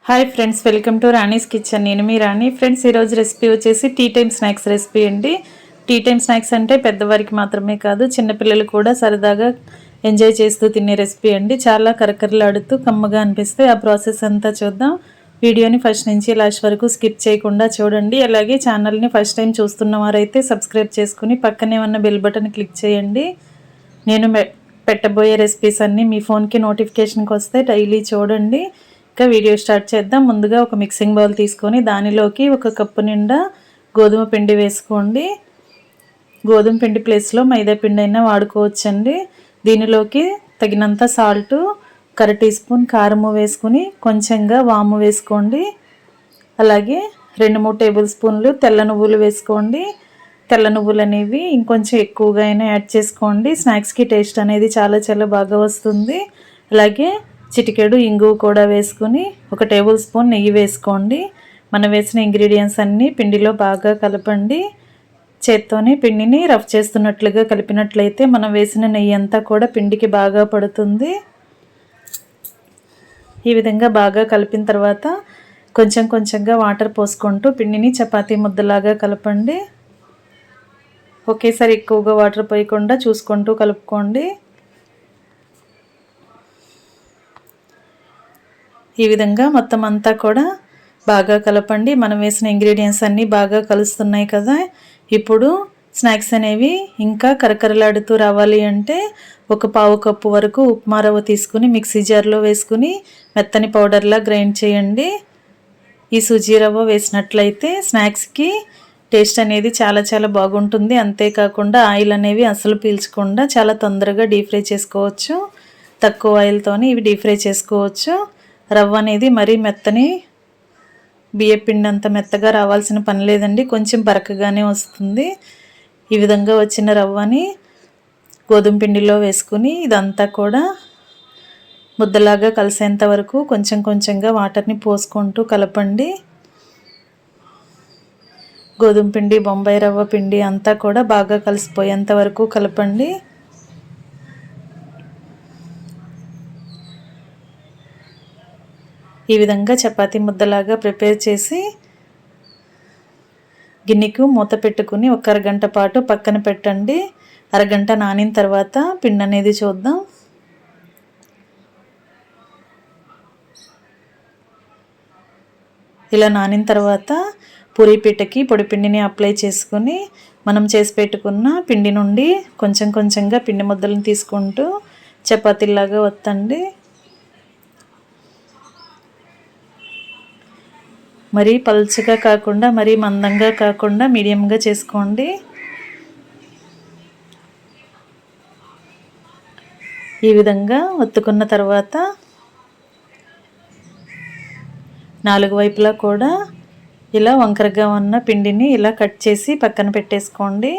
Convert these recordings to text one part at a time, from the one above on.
Hi friends, welcome to Rani's kitchen. నేను మీ రాణి. Friends, ఈరోజు recipe వచ్చేసి టీ టైమ్ స్నాక్స్ రెసిపీ అండి. టీ టైమ్ స్నాక్స్ అంటే పెద్దవారికి మాత్రమే కాదు, చిన్నపిల్లలు కూడా సరదాగా ఎంజాయ్ చేస్తూ తినే రెసిపీ అండి. చాలా కరకరలాడుతూ కమ్మగా అనిపిస్తే ఆ ప్రాసెస్ అంతా చూద్దాం. వీడియోని ఫస్ట్ నుంచి లాస్ట్ వరకు స్కిప్ చేయకుండా చూడండి. అలాగే ఛానల్ని ఫస్ట్ టైం చూస్తున్న వారైతే సబ్స్క్రైబ్ చేసుకుని పక్కనే ఉన్న బెల్ బటన్ క్లిక్ చేయండి. నేను పెట్టబోయే రెసిపీస్ అన్నీ మీ ఫోన్కి నోటిఫికేషన్కి వస్తే డైలీ చూడండి. ఇంకా వీడియో స్టార్ట్ చేద్దాం. ముందుగా ఒక మిక్సింగ్ బౌల్ తీసుకొని దానిలోకి ఒక కప్పు నిండా గోధుమ పిండి వేసుకోండి. గోధుమ పిండి ప్లేస్లో మైదా పిండి అయినా వాడుకోవచ్చండి. దీనిలోకి తగినంత సాల్టు, 1/2 టీ స్పూన్ కారము వేసుకుని కొంచెంగా వాము వేసుకోండి. అలాగే 2-3 టేబుల్ స్పూన్లు తెల్ల నువ్వులు వేసుకోండి. తెల్ల నువ్వులు అనేవి ఇంకొంచెం ఎక్కువగా అయినా యాడ్ చేసుకోండి. స్నాక్స్కి టేస్ట్ అనేది చాలా చాలా బాగా వస్తుంది. అలాగే చిటికెడు ఇంగువ కూడా వేసుకుని 1 టేబుల్ స్పూన్ నెయ్యి వేసుకోండి. మనం వేసిన ఇంగ్రీడియంట్స్ అన్నీ పిండిలో బాగా కలపండి. చేత్తోని పిండిని రఫ్ చేస్తున్నట్లుగా కలిపినట్లయితే మనం వేసిన నెయ్యి అంతా కూడా పిండికి బాగా పడుతుంది. ఈ విధంగా బాగా కలిపిన తర్వాత కొంచెం కొంచెంగా వాటర్ పోసుకుంటూ పిండిని చపాతీ ముద్దలాగా కలపండి. ఒకేసారి ఎక్కువగా వాటర్ పోయకుండా చూసుకుంటూ కలుపుకోండి. ఈ విధంగా మొత్తం అంతా కూడా బాగా కలపండి. మనం వేసిన ఇంగ్రీడియంట్స్ అన్నీ బాగా కలుస్తున్నాయి కదా. ఇప్పుడు స్నాక్స్ అనేవి ఇంకా కరకరలాడుతూ రావాలి అంటే 1/4 కప్పు వరకు ఉప్మా రవ్వ తీసుకుని మిక్సీ జార్లో వేసుకుని మెత్తని పౌడర్లా గ్రైండ్ చేయండి. ఈ సూజీ రవ్వ వేసినట్లయితే స్నాక్స్కి టేస్ట్ అనేది చాలా చాలా బాగుంటుంది. అంతేకాకుండా ఆయిల్ అనేవి అసలు పీల్చకుండా చాలా తొందరగా డీప్ ఫ్రై చేసుకోవచ్చు. తక్కువ ఆయిల్తోని ఇవి డీప్ ఫ్రై చేసుకోవచ్చు. రవ్వ అనేది మరీ మెత్తని బియ్యపిండి అంత మెత్తగా రావాల్సిన పని లేదండి, కొంచెం బరకగానే వస్తుంది. ఈ విధంగా వచ్చిన రవ్వని గోధుమ పిండిలో వేసుకుని ఇదంతా కూడా ముద్దలాగా కలిసేంత వరకు కొంచెం కొంచెంగా వాటర్ని పోసుకుంటూ కలపండి. గోధుమ పిండి, బొంబాయి రవ్వ పిండి అంతా కూడా బాగా కలిసిపోయేంత వరకు కలపండి. ఈ విధంగా చపాతీ ముద్దలాగా ప్రిపేర్ చేసి గిన్నెకు మూత పెట్టుకుని ఒక అరగంట పాటు పక్కన పెట్టండి. అరగంట నానిన తర్వాత పిండి అనేది చూద్దాం. ఇలా నానిన తర్వాత పూరీ పీటకి పొడి పిండిని అప్లై చేసుకుని మనం చేసి పెట్టుకున్న పిండి నుండి కొంచెం కొంచెంగా పిండి ముద్దలను తీసుకుంటూ చపాతీలాగా వత్తండి. మరీ పల్చగా కాకుండా మరీ మందంగా కాకుండా మీడియంగా చేసుకోండి. ఈ విధంగా ఒత్తుకున్న తర్వాత 4 వైపులా కూడా ఇలా వంకరగా ఉన్న పిండిని ఇలా కట్ చేసి పక్కన పెట్టేసుకోండి.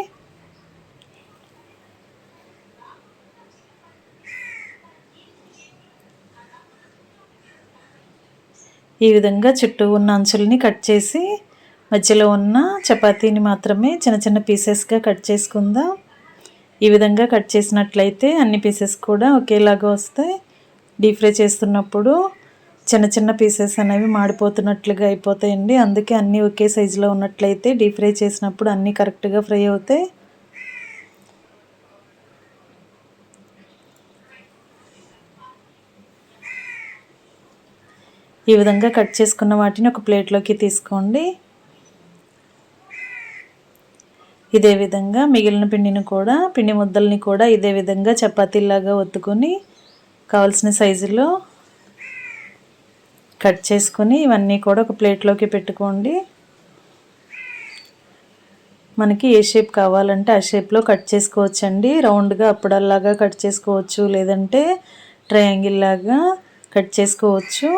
ఈ విధంగా చుట్టూ ఉన్న అంచుల్ని కట్ చేసి మధ్యలో ఉన్న చపాతీని మాత్రమే చిన్న చిన్న పీసెస్గా కట్ చేసుకుందాం. ఈ విధంగా కట్ చేసినట్లయితే అన్ని పీసెస్ కూడా ఒకేలాగా వస్తాయి. డీప్ ఫ్రై చేస్తున్నప్పుడు చిన్న చిన్న పీసెస్ అనేవి మాడిపోతున్నట్లుగా అయిపోతాయండి. అందుకే అన్నీ ఒకే సైజులో ఉన్నట్లయితే డీప్ ఫ్రై చేసినప్పుడు అన్నీ కరెక్ట్గా ఫ్రై అవుతాయి. ఈ విధంగా కట్ చేసుకున్న వాటిని ఒక ప్లేట్లోకి తీసుకోండి. ఇదే విధంగా మిగిలిన పిండి ముద్దల్ని కూడా ఇదే విధంగా చపాతీలాగా ఒత్తుకొని కావాల్సిన సైజులో కట్ చేసుకొని ఇవన్నీ కూడా ఒక ప్లేట్లోకి పెట్టుకోండి. మనకి ఏ షేప్ కావాలంటే ఆ షేప్లో కట్ చేసుకోవచ్చండి. రౌండ్గా అప్పుడల్లాగా కట్ చేసుకోవచ్చు, లేదంటే ట్రయాంగిల్ లాగా కట్ చేసుకోవచ్చు.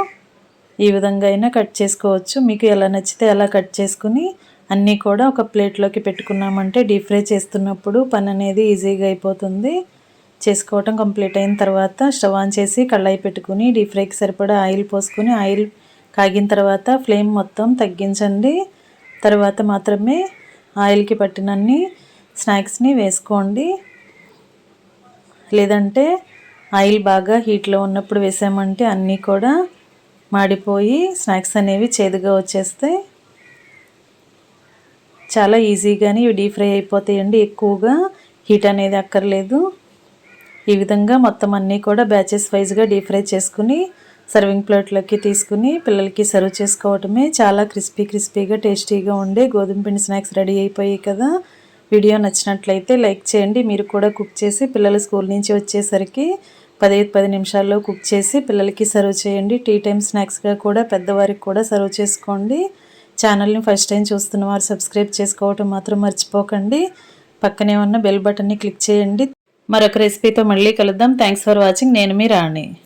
ఈ విధంగా అయినా కట్ చేసుకోవచ్చు. మీకు ఎలా నచ్చితే అలా కట్ చేసుకుని అన్నీ కూడా ఒక ప్లేట్లోకి పెట్టుకున్నామంటే డీప్ ఫ్రై చేస్తున్నప్పుడు పని అనేది ఈజీగా అయిపోతుంది. చేసుకోవటం కంప్లీట్ అయిన తర్వాత స్టవ్ ఆన్ చేసి కళాయి పెట్టుకుని డీప్ ఫ్రైకి సరిపడా ఆయిల్ పోసుకుని ఆయిల్ కాగిన తర్వాత ఫ్లేమ్ మొత్తం తగ్గించండి. తర్వాత మాత్రమే ఆయిల్కి పట్టినన్ని స్నాక్స్ని వేసుకోండి. లేదంటే ఆయిల్ బాగా హీట్లో ఉన్నప్పుడు వేసామంటే అన్నీ కూడా మాడిపోయి స్నాక్స్ అనేవి చేదుగా వచ్చేస్తాయి. చాలా ఈజీగానే ఇవి డీప్ ఫ్రై అయిపోతాయండి. ఎక్కువగా హీట్ అనేది అక్కర్లేదు. ఈ విధంగా మొత్తం అన్నీ కూడా బ్యాచెస్ వైజ్గా డీప్ ఫ్రై చేసుకుని సర్వింగ్ ప్లేట్లోకి తీసుకుని పిల్లలకి సర్వ్ చేసుకోవటమే. చాలా క్రిస్పీగా టేస్టీగా ఉండే గోధుమ పిండి స్నాక్స్ రెడీ అయిపోయాయి కదా. వీడియో నచ్చినట్లయితే లైక్ చేయండి. మీరు కూడా కుక్ చేసి పిల్లలు స్కూల్ నుంచి వచ్చేసరికి 10 నిమిషాల్లో కుక్ చేసి పిల్లలకి సర్వ్ చేయండి. టీ టైమ్ స్నాక్స్గా కూడా పెద్దవారికి కూడా సర్వ్ చేసుకోండి. ఛానల్ని ఫస్ట్ టైం చూస్తున్న వారు సబ్స్క్రైబ్ చేసుకోవటం మాత్రం మర్చిపోకండి. పక్కనే ఉన్న బెల్ బటన్ని క్లిక్ చేయండి. మరొక రెసిపీతో మళ్ళీ కలుద్దాం. Thanks for watching. నేను మీ రాణి.